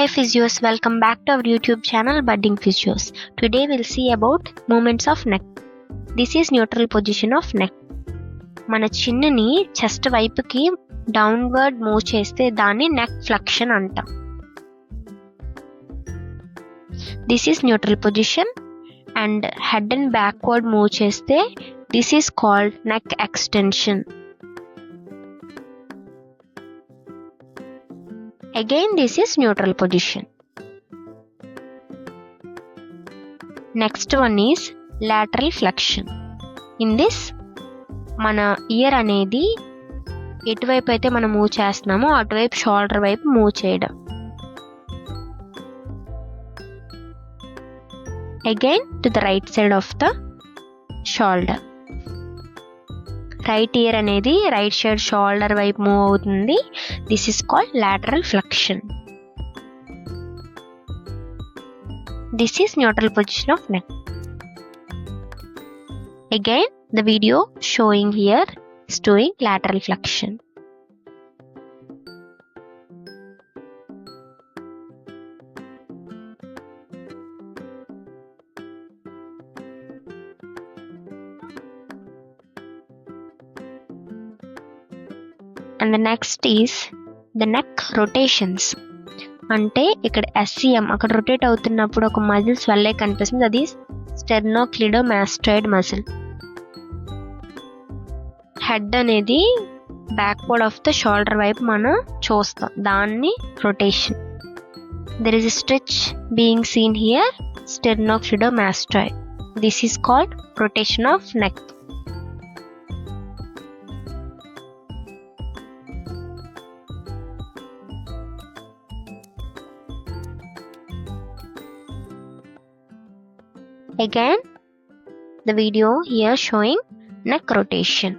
Hey physios, welcome back to our YouTube channel Budding Physios. Today we'll see about movements of neck. This is neutral position of neck. మన చిన్నని chest వైపుకి downward move చేస్తే దాన్ని neck flexion అంటాం. This is neutral position. And head and backward move చేస్తే this is called neck extension. Again, this is neutral position. Next one is lateral flexion. In this, మన year అనేది ఎటువైపు అయితే మనం move చేస్తున్నామో అటువైపు షోల్డర్ వైపు మూవ్ చేయడం. Again to the right side of the shoulder. Right year అనేది రైట్ సైడ్ షోల్డర్ వైపు మూవ్ అవుతుంది. This is called lateral flexion. This is neutral position of neck. Again, the video showing here is doing lateral flexion. And the next is the neck rotations. అంటే ఇక్కడ SCM అక్కడ rotate అవుతున్నప్పుడు ఒక muscle swell అయి కనిపిస్తుంది. అది sternocleidomastoid muscle. Head అనేది backward of the shoulder వైపు మనం చూస్తాం, దాన్ని rotation. There is a stretch being scene here, sternocleidomastoid. This is called rotation of neck. Again, the video here showing neck rotation.